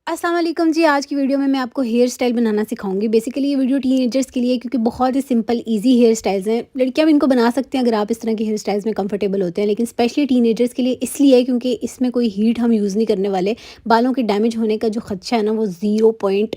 अस्सलाम वालेकुम जी। आज की वीडियो में मैं आपको हेयर स्टाइल बनाना सिखाऊंगी। बेसिकली ये वीडियो टीनेजर्स के लिए है क्योंकि बहुत ही सिंपल इजी हेयर स्टाइल्स हैं। लड़कियां भी इनको बना सकती हैं अगर आप इस तरह के हेयर स्टाइल्स में कंफर्टेबल होते हैं, लेकिन स्पेशली टीनेजर्स के लिए इसलिए है क्योंकि इसमें कोई हीट हम यूज़ नहीं करने वाले। बालों के डैमेज होने का जो खदशा है ना वो 0 पॉइंट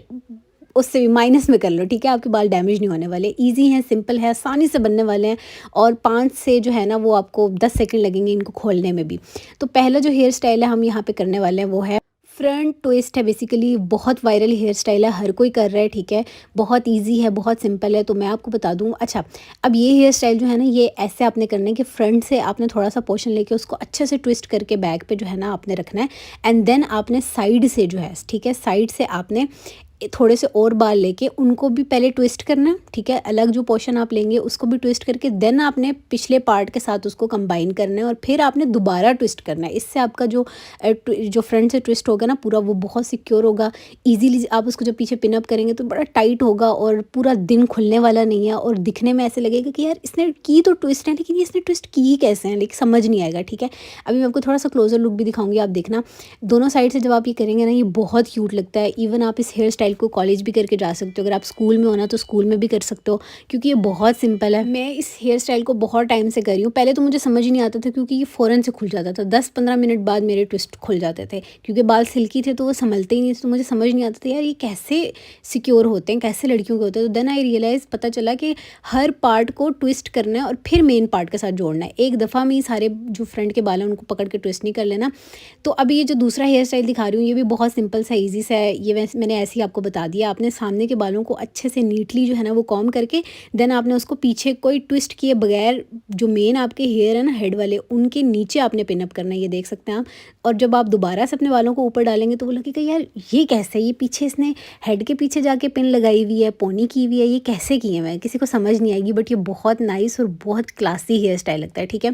उससे भी माइनस में कर लो, ठीक है। आपके बाल डैमेज नहीं होने वाले, ईजी हैं, सिंपल है, आसानी से बनने वाले हैं। और 5 से जो है ना वो आपको 10 सेकंड लगेंगे इनको खोलने में भी। तो पहला जो हेयर स्टाइल है हम यहाँ पे करने वाले हैं वो है फ्रंट ट्विस्ट है। बेसिकली बहुत वायरल हेयर स्टाइल है, हर कोई कर रहा है, ठीक है। बहुत इजी है, बहुत सिंपल है, तो मैं आपको बता दूँ। अच्छा, अब ये हेयर स्टाइल जो है ना ये ऐसे आपने करना है कि फ्रंट से आपने थोड़ा सा पोर्शन लेके उसको अच्छे से ट्विस्ट करके बैक पे जो है ना आपने रखना है। एंड देन आपने साइड से जो है, ठीक है, साइड से आपने थोड़े से और बाल लेके उनको भी पहले ट्विस्ट करना है, ठीक है। अलग जो पोर्शन आप लेंगे उसको भी ट्विस्ट करके देन आपने पिछले पार्ट के साथ उसको कंबाइन करना है और फिर आपने दोबारा ट्विस्ट करना है। इससे आपका जो फ्रंट से ट्विस्ट होगा ना पूरा, वो बहुत सिक्योर होगा। इजीली आप उसको जब पीछे पिनअप करेंगे तो बड़ा टाइट होगा और पूरा दिन खुलने वाला नहीं है और दिखने में ऐसे लगेगा कि यार इसने की तो ट्विस्ट है लेकिन ये इसने ट्विस्ट की कैसे हैं, लेकिन समझ नहीं आएगा, ठीक है। अभी मैं आपको थोड़ा सा क्लोजर लुक भी दिखाऊंगी, आप देखना। दोनों साइड से जब आप ये करेंगे ना ये बहुत क्यूट लगता है। इवन आप इस हेयर स्टाइल को कॉलेज भी करके जा सकते हो, अगर आप स्कूल में हो ना तो स्कूल में भी कर सकते हो क्योंकि ये बहुत सिंपल है। मैं इस हेयर स्टाइल को बहुत टाइम से कर रही हूँ। पहले तो मुझे समझ ही नहीं आता था क्योंकि ये फ़ौरन से खुल जाता था, 10-15 मिनट बाद मेरे ट्विस्ट खुल जाते थे क्योंकि बाल सिल्की थे तो वो संभलते ही नहीं थे। तो मुझे समझ नहीं आता था यार ये कैसे सिक्योर होते हैं, कैसे लड़कियों के होते हैं। तो देन आई रियलाइज़, पता चला कि हर पार्ट को ट्विस्ट करना है और फिर मेन पार्ट के साथ जोड़ना है। एक दफ़ा में ही सारे जो फ्रंट के बाल हैं उनको पकड़ के ट्विस्ट नहीं कर लेना। तो अभी ये जो दूसरा हेयर स्टाइल दिखा रही हूँ ये भी बहुत सिंपल सा ईजी सा है। ये वैसे मैंने ऐसे ही आपको बता दिया। आपने सामने के बालों को अच्छे से नीटली जो है ना वो कॉम्ब करके देन आपने उसको पीछे कोई ट्विस्ट किए बगैर जो मेन आपके हेयर है ना हेड वाले उनके नीचे आपने पिनअप करना है, ये देख सकते हैं आप। और जब आप दोबारा से अपने बालों को ऊपर डालेंगे तो वो लगेगा यार ये कैसे, ये पीछे इसने हेड के पीछे जाके पिन लगाई हुई है, पोनी की हुई है, ये कैसे की है, मैं किसी को समझ नहीं आएगी। बट ये बहुत नाइस और बहुत क्लासी हेयर स्टाइल लगता है, ठीक है।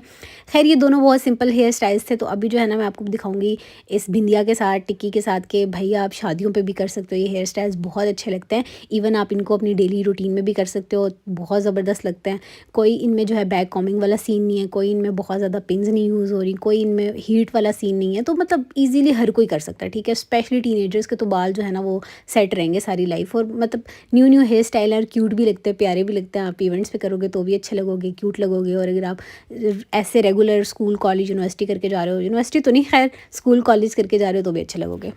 खैर ये दोनों बहुत सिंपल हेयर स्टाइल्स थे। तो अभी जो है ना मैं आपको दिखाऊंगी इस बिंदिया के साथ, टिक्की के साथ के भैया आप शादियों पे भी कर सकते हो। ये हेयर स्टाइल्स बहुत अच्छे लगते हैं। इवन आप इनको अपनी डेली रूटीन में भी कर सकते हो, बहुत ज़बरदस्त लगते हैं। कोई इनमें जो है बैक कॉमिंग वाला सीन नहीं है, कोई इनमें बहुत ज़्यादा पिन्स नहीं यूज़ हो रही, कोई इनमें हीट वाला सीन नहीं है। तो मतलब ईजिली हर कोई कर सकता है, ठीक है। स्पेशली टीनेजर्स के तो बाल जो है ना वो सेट रहेंगे सारी लाइफ। और मतलब न्यू हेयर स्टाइल है और क्यूट भी लगते हैं, प्यारे भी लगते हैं। आप इवेंट्स पे करोगे तो भी अच्छे लगोगे, क्यूट लगोगे। और अगर आप ऐसे रेगुलर स्कूल कॉलेज यूनिवर्सिटी करके जा रहे हो, यूनिवर्सिटी तो नहीं खैर, स्कूल कॉलेज करके जा रहे हो तो भी अच्छे लगोगे।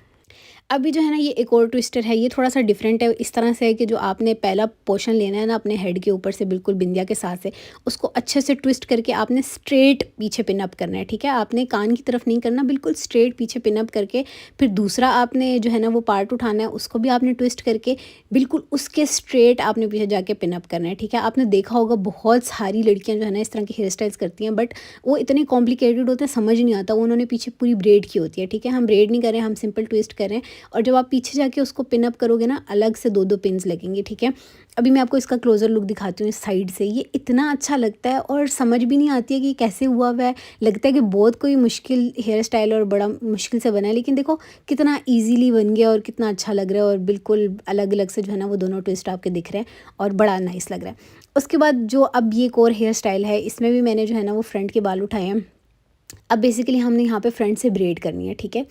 अभी जो है ना ये एक और ट्विस्टर है, ये थोड़ा सा डिफरेंट है। इस तरह से है कि जो आपने पहला पोर्शन लेना है ना अपने हेड के ऊपर से बिल्कुल बिंदिया के साथ से, उसको अच्छे से ट्विस्ट करके आपने स्ट्रेट पीछे पिन अप करना है, ठीक है। आपने कान की तरफ नहीं करना, बिल्कुल स्ट्रेट पीछे पिन अप करके फिर दूसरा आपने जो है ना वो पार्ट उठाना है, उसको भी आपने ट्विस्ट करके बिल्कुल उसके स्ट्रेट आपने पीछे जाके पिन अप करना है, ठीक है। आपने देखा होगा बहुत सारी लड़कियाँ जो है ना इस तरह की हेयर स्टाइल्स करती हैं, बट वो इतने कॉम्प्लिकेटेड होते हैं, समझ नहीं आता। उन्होंने पीछे पूरी ब्रेड की होती है, ठीक है। हम ब्रेड नहीं करें, हम सिंपल ट्विस्ट करें। और जब आप पीछे जाके उसको पिन अप करोगे ना अलग से 2-2 पिन्स लगेंगे, ठीक है। अभी मैं आपको इसका क्लोजर लुक दिखाती हूँ इस साइड से। ये इतना अच्छा लगता है और समझ भी नहीं आती है कि कैसे हुआ हुआ है। लगता है कि बहुत कोई मुश्किल हेयर स्टाइल और बड़ा मुश्किल से बना है, लेकिन देखो कितना ईजीली बन गया और कितना अच्छा लग रहा है। और बिल्कुल अलग अलग से जो है ना वो दोनों ट्विस्ट आपके दिख रहे हैं और बड़ा नाइस लग रहा है। उसके बाद जो अब ये एक और हेयर स्टाइल है, इसमें भी मैंने जो है ना वो फ्रंट के बाल उठाए हैं। अब बेसिकली हमने यहाँ पे फ्रंट से ब्रेड करनी है, ठीक है।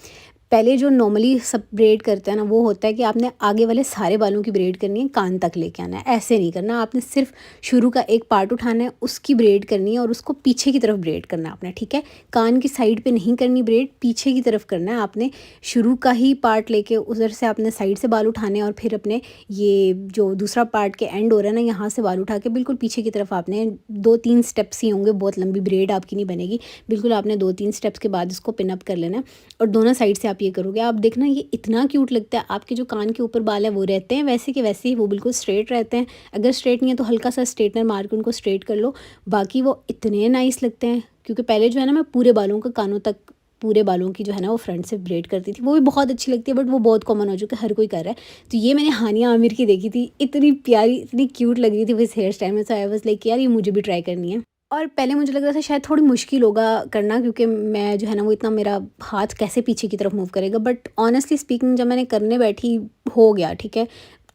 पहले जो नॉर्मली सब ब्रेड करते हैं ना वो होता है कि आपने आगे वाले सारे बालों की ब्रेड करनी है, कान तक लेके आना है। ऐसे नहीं करना, आपने सिर्फ शुरू का एक पार्ट उठाना है, उसकी ब्रेड करनी है और उसको पीछे की तरफ ब्रेड करना है आपने, ठीक है। कान की साइड पे नहीं करनी ब्रेड, पीछे की तरफ करना है आपने। शुरू का ही पार्ट लेके उधर से आपने साइड से बाल उठाने और फिर अपने ये जो दूसरा पार्ट के एंड हो रहा है ना यहाँ से बाल उठा के बिल्कुल पीछे की तरफ आपने 2-3 स्टेप्स ही होंगे, बहुत लंबी ब्रेड आपकी नहीं बनेगी। बिल्कुल आपने 2-3 स्टेप्स के बाद इसको पिन अप कर लेना है और दोनों साइड से आप ये करोगे। आप देखना ये इतना क्यूट लगता है। आपके जो कान के ऊपर बाल है वो रहते हैं वैसे के वैसे ही, वो बिल्कुल स्ट्रेट रहते हैं। अगर स्ट्रेट नहीं है तो हल्का सा स्ट्रेटनर मार के उनको स्ट्रेट कर लो। बाकी वो इतने नाइस लगते हैं क्योंकि पहले जो है ना मैं पूरे बालों का कानों तक, पूरे बालों की जो है ना वो फ्रंट से ब्रेड करती थी, वो भी बहुत अच्छी लगती है। बट वो बहुत कॉमन हो चुका है, हर कोई कर रहा है। तो ये मैंने हानिया आमिर की देखी थी, इतनी प्यारी इतनी क्यूट लग रही थी वो इस हेयर स्टाइल में। सो आई वाज लाइक यार ये मुझे भी ट्राई करनी है। और पहले मुझे लग रहा था शायद थोड़ी मुश्किल होगा करना क्योंकि मैं जो है ना वो इतना, मेरा हाथ कैसे पीछे की तरफ मूव करेगा। बट ऑनेस्टली स्पीकिंग जब मैंने करने बैठी हो गया, ठीक है।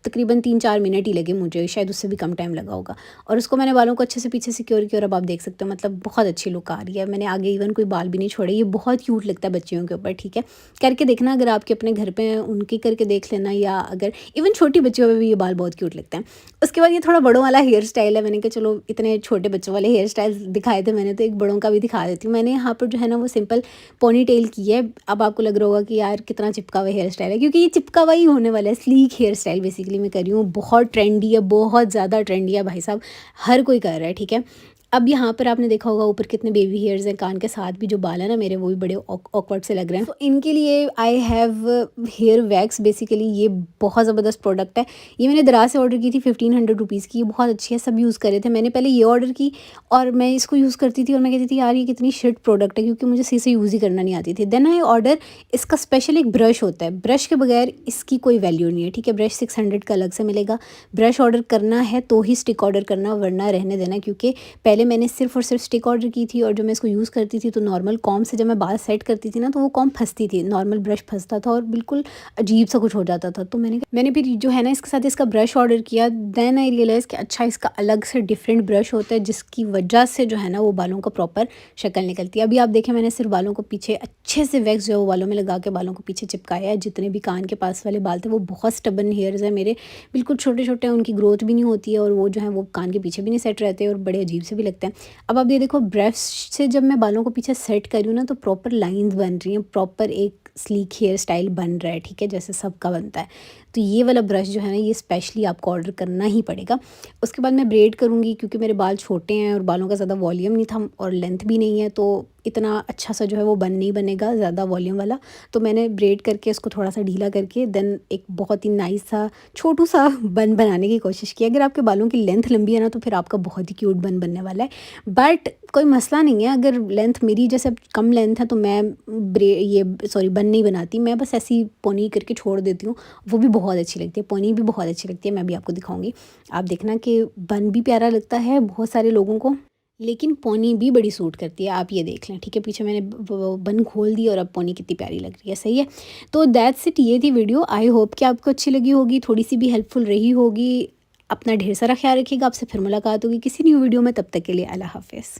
तकरीबन 3-4 मिनट ही लगे मुझे, शायद उससे भी कम टाइम लगा होगा। और उसको मैंने बालों को अच्छे से पीछे सिक्योर किया और अब आप देख सकते हो मतलब बहुत अच्छी लुक आ रही है। मैंने आगे इवन कोई बाल भी नहीं छोड़े, ये बहुत क्यूट लगता है बच्चियों के ऊपर, ठीक है। करके देखना अगर आपके अपने घर पे हैं, उनकी करके देख लेना, या अगर इवन छोटी बच्चियों में भी ये बाल बहुत क्यूट लगते हैं। उसके बाद ये थोड़ा बड़ों वाला हेयर स्टाइल है। मैंने कहा चलो इतने छोटे बच्चों वाले हेयर स्टाइल दिखाए थे मैंने, तो एक बड़ों का भी दिखा देती हूँ। मैंने यहाँ पर जो है ना वो सिंपल पोनी टेल की है। अब आपको लग रहा होगा कि यार कितना चिपका हुआ हेयर स्टाइल है, क्योंकि ये चिपका हुआ ही होने वाला है। स्लीक हेयर स्टाइल बेसिकली मैं कर रही हूँ, बहुत ट्रेंडी है, बहुत ज़्यादा ट्रेंडी है भाई साहब, हर कोई कर रहा है, ठीक है। अब यहाँ पर आपने देखा होगा ऊपर कितने बेबी हेयर्स हैं, कान के साथ भी जो बाल है ना मेरे वो भी बड़े ऑकवर्ड से लग रहे हैं। तो इनके लिए I have hair wax, basically ये बहुत ज़बरदस्त प्रोडक्ट है। ये मैंने दराज से ऑर्डर की थी 1500 रुपीज़ की, ये बहुत अच्छी है, सब यूज़ कर रहे थे। मैंने पहले ये ऑर्डर की और मैं इसको यूज़ करती थी और मैं कहती थी यार ये कितनी शिट प्रोडक्ट है, क्योंकि मुझे सही से यूज़ ही करना नहीं आती थी। देन आई ऑर्डर, इसका स्पेशल एक ब्रश होता है, ब्रश के बगैर इसकी कोई वैल्यू नहीं है, ठीक है। ब्रश 600 का अलग से मिलेगा। ब्रश ऑर्डर करना है तो ही स्टिक ऑर्डर करना, वरना रहने देना, क्योंकि पहले मैंने सिर्फ और सिर्फ स्टिक ऑर्डर की थी और जब मैं इसको यूज़ करती थी तो नॉर्मल कॉम्ब से जब मैं बाल सेट करती थी ना तो वो कॉम्ब फंसती थी, नॉर्मल ब्रश फंसता था और बिल्कुल अजीब सा कुछ हो जाता था। तो मैंने फिर जो है ना इसके साथ इसका ब्रश ऑर्डर किया। देन आई रियलाइज़ कि अच्छा इसका अलग से डिफरेंट ब्रश होता है, जिसकी वजह से जो है ना वो बालों का प्रॉपर शक्ल निकलती है। अभी आप देखें मैंने सिर्फ बालों को पीछे अच्छे से वैक्स जो है वो बालों में लगा के बालों को पीछे चिपकाया है। जितने भी कान के पास वाले बाल थे वो बहुत स्टबन हेयर्स है मेरे, बिल्कुल छोटे छोटे हैं, उनकी ग्रोथ भी नहीं होती है और वो जो है वो कान के पीछे भी नहीं सेट रहते और बड़े अजीब से भी लगते हैं। अब आप ये देखो ब्रश से जब मैं बालों को पीछे सेट कर रही हूँ ना तो प्रॉपर लाइंस बन रही हैं, प्रॉपर एक स्लीक हेयर स्टाइल बन रहा है, ठीक है, जैसे सबका बनता है। तो ये वाला ब्रश जो है ना ये स्पेशली आपको ऑर्डर करना ही पड़ेगा। उसके बाद मैं ब्रेड करूँगी, क्योंकि मेरे बाल छोटे हैं और बालों का ज़्यादा वॉल्यूम नहीं था और लेंथ भी नहीं है, तो इतना अच्छा सा जो है वो बन नहीं बनेगा ज़्यादा वॉल्यूम वाला। तो मैंने ब्रेड करके इसको थोड़ा सा ढीला करके देन एक बहुत ही नाइस सा छोटू सा बन बनाने की कोशिश की। अगर आपके बालों की लेंथ लंबी है ना तो फिर आपका बहुत ही क्यूट बन बनने वाला है, बट कोई मसला नहीं है। अगर लेंथ मेरी जैसे कम लेंथ है तो मैं बन नहीं बनाती, मैं बस ऐसी पोनी करके छोड़ देती हूँ, वो भी बहुत अच्छी लगती है, पोनी भी बहुत अच्छी लगती है। मैं भी आपको दिखाऊंगी, आप देखना कि बन भी प्यारा लगता है बहुत सारे लोगों को, लेकिन पोनी भी बड़ी सूट करती है। आप ये देख लें, ठीक है, पीछे मैंने बन खोल दी और अब पोनी कितनी प्यारी लग रही है, सही है। तो दैट्स इट, ये थी वीडियो। आई होप कि आपको अच्छी लगी होगी, थोड़ी सी भी हेल्पफुल रही होगी। अपना ढेर सारा ख्याल रखिएगा, आपसे फिर मुलाकात होगी किसी न्यू वीडियो में, तब तक के लिए अल्लाह हाफिज़।